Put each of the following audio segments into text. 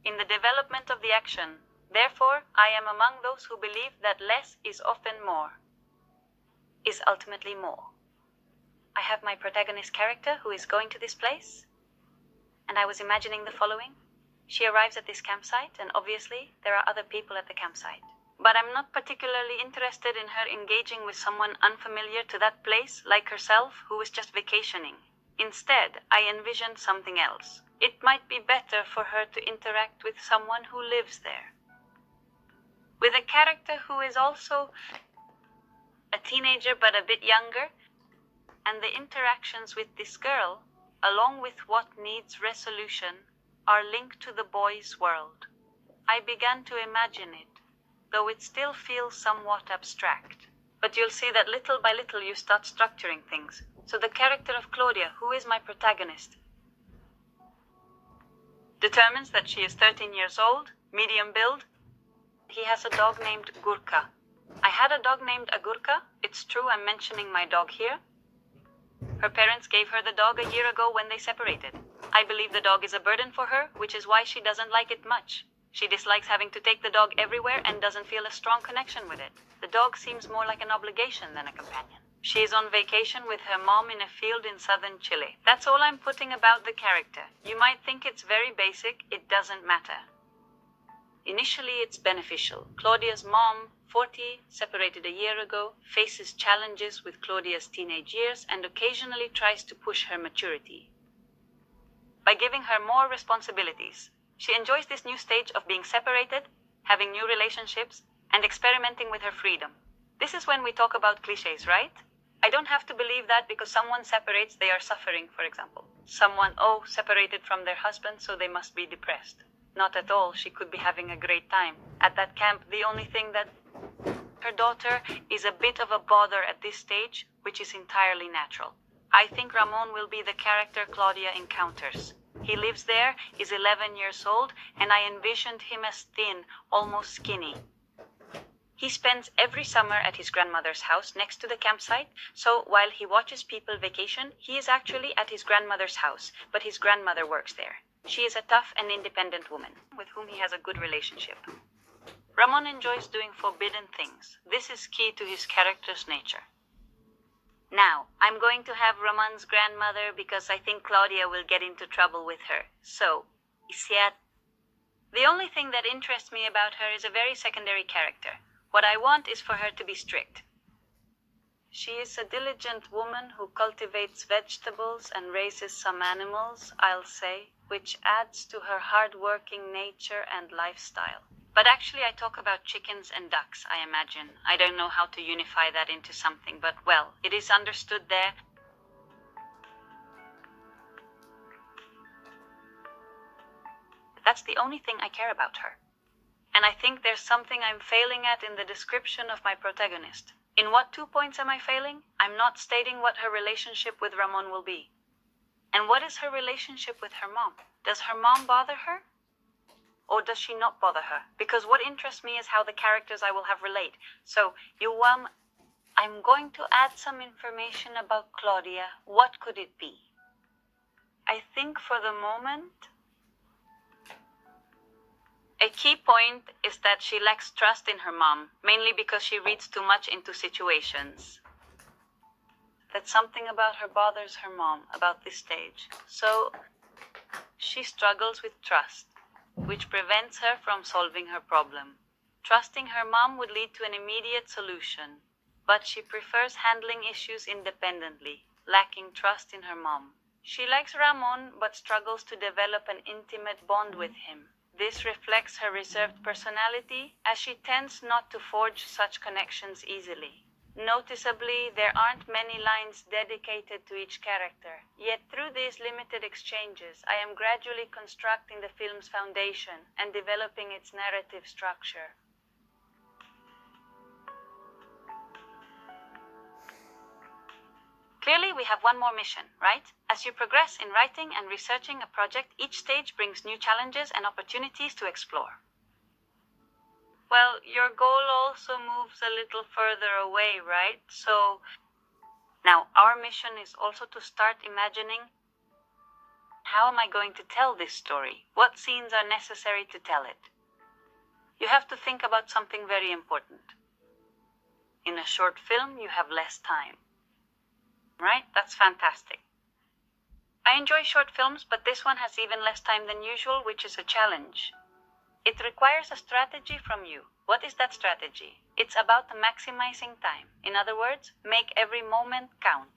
in the development of the action. Therefore, I am among those who believe that less is often more, is ultimately more. I have my protagonist character who is going to this place, and I was imagining the following. She arrives at this campsite, and obviously there are other people at the campsite. But I'm not particularly interested in her engaging with someone unfamiliar to that place, like herself, who is just vacationing. Instead, I envisioned something else. It might be better for her to interact with someone who lives there. With a character who is also a teenager but a bit younger, and the interactions with this girl, along with what needs resolution, are linked to the boy's world. I began to imagine it, though it still feels somewhat abstract. But you'll see that little by little you start structuring things. So the character of Claudia, who is my protagonist, determines that she is 13 years old, medium build. He has a dog named Gurka. I had a dog named Agurka. It's true I'm mentioning my dog here. Her parents gave her the dog a year ago when they separated. I believe the dog is a burden for her, which is why she doesn't like it much. She dislikes having to take the dog everywhere and doesn't feel a strong connection with it. The dog seems more like an obligation than a companion. She is on vacation with her mom in a field in southern Chile. That's all I'm putting about the character. You might think it's very basic. It doesn't matter. Initially, it's beneficial. Claudia's mom, 40, separated a year ago, faces challenges with Claudia's teenage years and occasionally tries to push her maturity by giving her more responsibilities. She enjoys this new stage of being separated, having new relationships, and experimenting with her freedom. This is when we talk about cliches, right? I don't have to believe that because someone separates, they are suffering, for example. Someone, separated from their husband, so they must be depressed. Not at all. She could be having a great time. At that camp, the only thing that her daughter is a bit of a bother at this stage, which is entirely natural. I think Ramon will be the character Claudia encounters. He lives there, is 11 years old, and I envisioned him as thin, almost skinny. He spends every summer at his grandmother's house next to the campsite, so while he watches people vacation, he is actually at his grandmother's house, but his grandmother works there. She is a tough and independent woman, with whom he has a good relationship. Ramon enjoys doing forbidden things. This is key to his character's nature. Now, I'm going to have Ramon's grandmother because I think Claudia will get into trouble with her. So, Isiat. The only thing that interests me about her is a very secondary character. What I want is for her to be strict. She is a diligent woman who cultivates vegetables and raises some animals, I'll say, which adds to her hard-working nature and lifestyle. But actually I talk about chickens and ducks, I imagine. I don't know how to unify that into something, but well, it is understood there. That's the only thing I care about her. And I think there's something I'm failing at in the description of my protagonist. In what 2 points am I failing? I'm not stating what her relationship with Ramon will be. And what is her relationship with her mom? Does her mom bother her? Or does she not bother her? Because what interests me is how the characters I will have relate. So, I'm going to add some information about Claudia. What could it be? I think for the moment, a key point is that she lacks trust in her mom, mainly because she reads too much into situations. That something about her bothers her mom about this stage. So, she struggles with trust, which prevents her from solving her problem. Trusting her mom would lead to an immediate solution, but she prefers handling issues independently, lacking trust in her mom. She likes Ramon, but struggles to develop an intimate bond with him. This reflects her reserved personality, as she tends not to forge such connections easily. Noticeably, there aren't many lines dedicated to each character. Yet through these limited exchanges, I am gradually constructing the film's foundation and developing its narrative structure. Clearly, we have one more mission, right? As you progress in writing and researching a project, each stage brings new challenges and opportunities to explore. Well, your goal also moves a little further away, right? So, now our mission is also to start imagining How am I going to tell this story? What scenes are necessary to tell it? You have to think about something very important. In a short film, you have less time. Right? That's fantastic. I enjoy short films, but this one has even less time than usual, which is a challenge. It requires a strategy from you. What is that strategy? It's about maximizing time. In other words, make every moment count.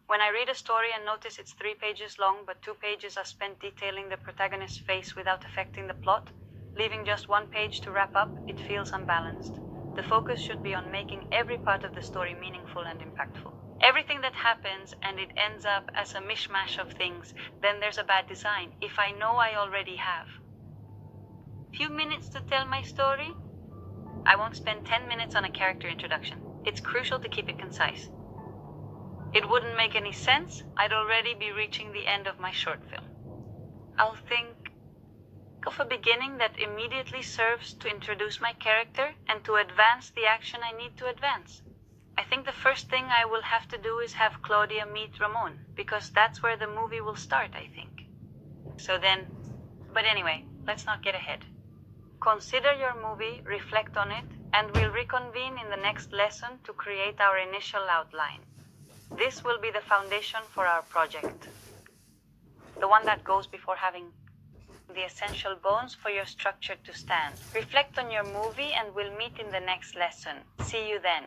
When I read a story and notice it's 3 pages long, but 2 pages are spent detailing the protagonist's face without affecting the plot, leaving just 1 page to wrap up, it feels unbalanced. The focus should be on making every part of the story meaningful and impactful. Everything that happens and it ends up as a mishmash of things, then there's a bad design, if I know I already have. Few minutes to tell my story? I won't spend 10 minutes on a character introduction. It's crucial to keep it concise. It wouldn't make any sense. I'd already be reaching the end of my short film. I'll think of a beginning that immediately serves to introduce my character and to advance the action I need to advance. I think the first thing I will have to do is have Claudia meet Ramon, because that's where the movie will start, I think. But anyway, let's not get ahead. Consider your movie, reflect on it, and we'll reconvene in the next lesson to create our initial outline. This will be the foundation for our project. The one that goes before having the essential bones for your structure to stand. Reflect on your movie and we'll meet in the next lesson. See you then.